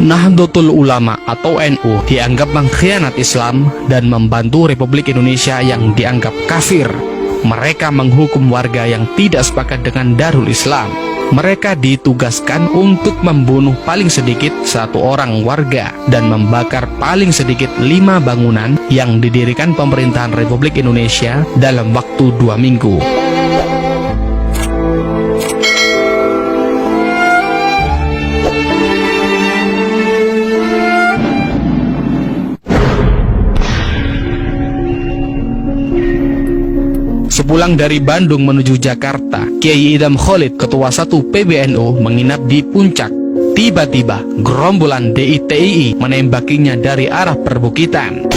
Nahdlatul Ulama atau NU dianggap mengkhianati Islam dan membantu Republik Indonesia yang dianggap kafir. Mereka menghukum warga yang tidak sepakat dengan Darul Islam. Mereka ditugaskan untuk membunuh paling sedikit 1 orang warga dan membakar paling sedikit 5 bangunan yang didirikan pemerintahan Republik Indonesia dalam waktu 2 minggu. Sepulang dari Bandung menuju Jakarta, Kiai Idham Khalid, Ketua 1 PBNU, menginap di Puncak. Tiba-tiba, gerombolan DITII menembakinya dari arah perbukitan.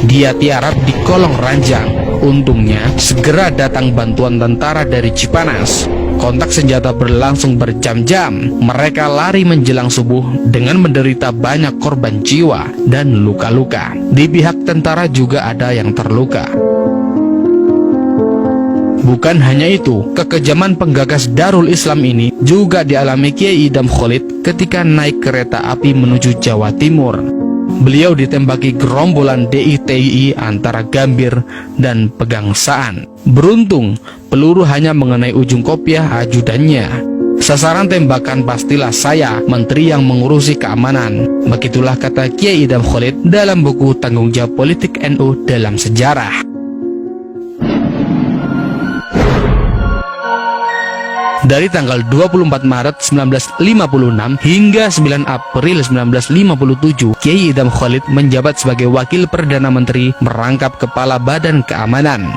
Dia tiarap di kolong ranjang. Untungnya, segera datang bantuan tentara dari Cipanas. Kontak senjata berlangsung berjam-jam. Mereka lari menjelang subuh dengan menderita banyak korban jiwa dan luka-luka. Di pihak tentara juga ada yang terluka. Bukan hanya itu, kekejaman penggagas Darul Islam ini juga dialami Kiai Idham Khalid ketika naik kereta api menuju Jawa Timur. Beliau ditembaki gerombolan DITII antara Gambir dan Pegangsaan. Beruntung, peluru hanya mengenai ujung kopiah ajudannya. Sasaran tembakan pastilah saya, menteri yang mengurusi keamanan. Begitulah kata Kiai Idham Khalid dalam buku Tanggung Jawab Politik NU dalam Sejarah. Dari tanggal 24 Maret 1956 hingga 9 April 1957, Kiai Idham Khalid menjabat sebagai Wakil Perdana Menteri merangkap Kepala Badan Keamanan.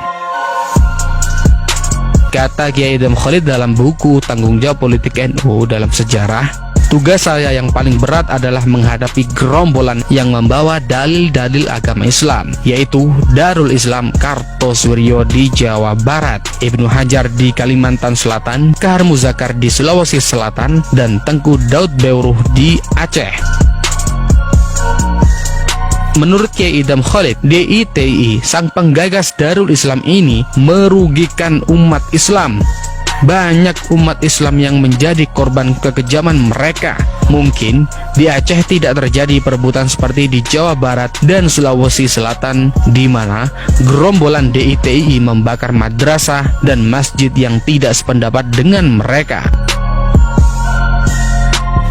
Kata Kiai Idham Khalid dalam buku Tanggung Jawab Politik NU dalam Sejarah, tugas saya yang paling berat adalah menghadapi gerombolan yang membawa dalil-dalil agama Islam, yaitu Darul Islam Kartosuwiryo di Jawa Barat, Ibnu Hajar di Kalimantan Selatan, Kahar Muzakar di Sulawesi Selatan, dan Tengku Daud Beuruh di Aceh. Menurut Kiai Idham Khalid, DITII, sang penggagas Darul Islam ini merugikan umat Islam. Banyak umat Islam yang menjadi korban kekejaman mereka. Mungkin di Aceh tidak terjadi perebutan seperti di Jawa Barat dan Sulawesi Selatan, di mana gerombolan DITII membakar madrasah dan masjid yang tidak sependapat dengan mereka.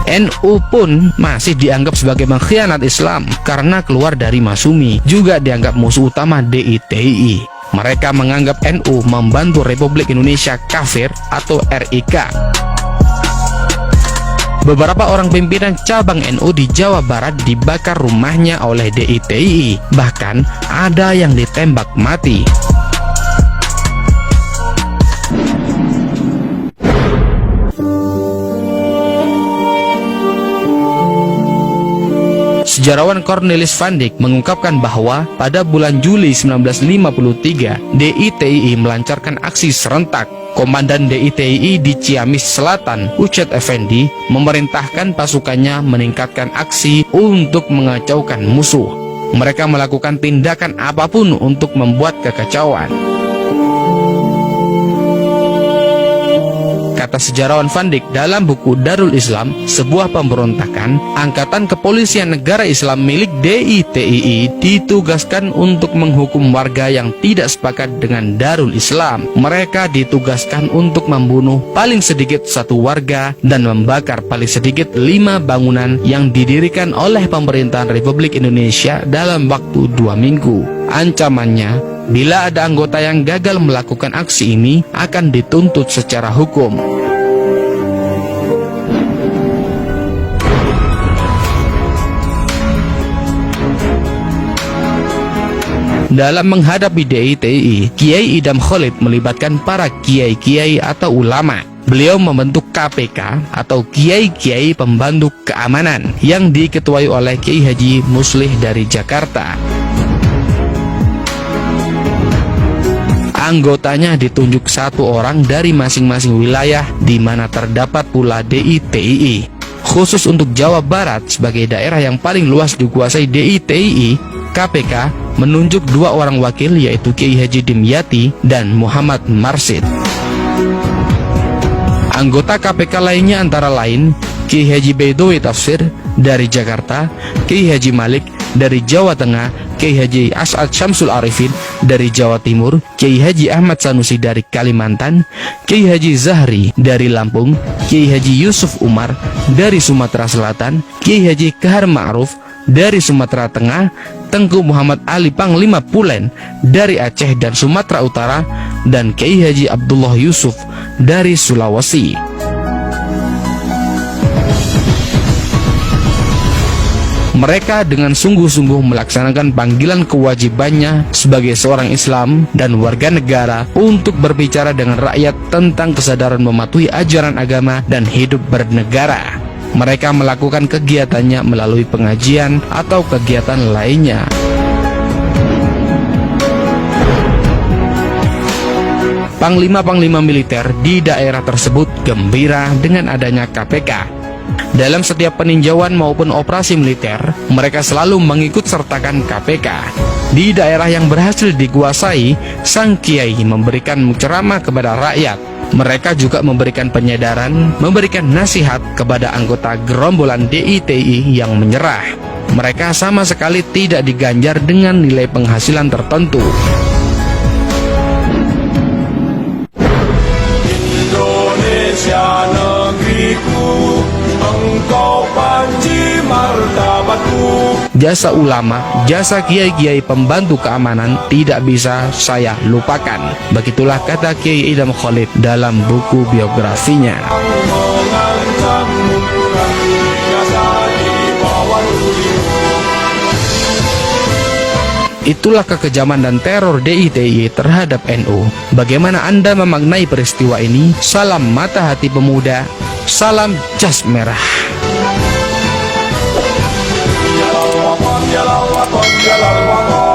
NU pun masih dianggap sebagai pengkhianat Islam karena keluar dari Masumi, juga dianggap musuh utama DITII. Mereka menganggap NU membantu Republik Indonesia kafir atau RIK. Beberapa orang pimpinan cabang NU di Jawa Barat dibakar rumahnya oleh DITII, bahkan ada yang ditembak mati. Sejarawan Cornelis van Dyk mengungkapkan bahwa pada bulan Juli 1953, DITII melancarkan aksi serentak. Komandan DITII di Ciamis Selatan, Ucet Effendi, memerintahkan pasukannya meningkatkan aksi untuk mengacaukan musuh. Mereka melakukan tindakan apapun untuk membuat kekacauan. Kata sejarawan van Dyk dalam buku Darul Islam, sebuah pemberontakan, angkatan kepolisian negara Islam milik DITII ditugaskan untuk menghukum warga yang tidak sepakat dengan Darul Islam. Mereka ditugaskan untuk membunuh paling sedikit 1 warga dan membakar paling sedikit 5 bangunan yang didirikan oleh pemerintahan Republik Indonesia dalam waktu 2 minggu. Ancamannya, bila ada anggota yang gagal melakukan aksi ini, akan dituntut secara hukum. Dalam menghadapi DITII, Kiai Idham Khalid melibatkan para kiai-kiai atau ulama. Beliau membentuk KPK atau Kiai-Kiai Pembantu Keamanan yang diketuai oleh Kiai Haji Muslih dari Jakarta. Anggotanya ditunjuk 1 orang dari masing-masing wilayah di mana terdapat pula DITII. Khusus untuk Jawa Barat sebagai daerah yang paling luas dikuasai DITII, KPK menunjuk 2 orang wakil, yaitu Kiai Haji Dimyati dan Muhammad Marsid. Anggota KPK lainnya antara lain Kiai Haji Baidowi Tafsir dari Jakarta, Kiai Haji Malik dari Jawa Tengah, Kiai Haji As'ad Syamsul Arifin dari Jawa Timur, Kiai Haji Ahmad Sanusi dari Kalimantan, Kiai Haji Zahri dari Lampung, Kiai Haji Yusuf Umar dari Sumatera Selatan, Kiai Haji Kahar Ma'ruf dari Sumatera Tengah, Tengku Muhammad Ali Panglima Pulen dari Aceh dan Sumatera Utara, dan Kiai Haji Abdullah Yusuf dari Sulawesi. Mereka dengan sungguh-sungguh melaksanakan panggilan kewajibannya sebagai seorang Islam dan warga negara untuk berbicara dengan rakyat tentang kesadaran mematuhi ajaran agama dan hidup bernegara. Mereka melakukan kegiatannya melalui pengajian atau kegiatan lainnya. Panglima-panglima militer di daerah tersebut gembira dengan adanya KPK. Dalam setiap peninjauan maupun operasi militer, mereka selalu mengikut sertakan KPK. Di daerah yang berhasil dikuasai, sang kiai memberikan ceramah kepada rakyat. Mereka juga memberikan penyadaran, memberikan nasihat kepada anggota gerombolan DITI yang menyerah. Mereka sama sekali tidak diganjar dengan nilai penghasilan tertentu. Indonesia negeriku, engkau panji martabatku. Jasa ulama, jasa kiai-kiai pembantu keamanan tidak bisa saya lupakan. Begitulah kata Kiai Idham Khalid dalam buku biografinya. Itulah kekejaman dan teror DITI terhadap NU. Bagaimana Anda memaknai peristiwa ini? Salam mata hati pemuda, salam jas merah. Ya Allah,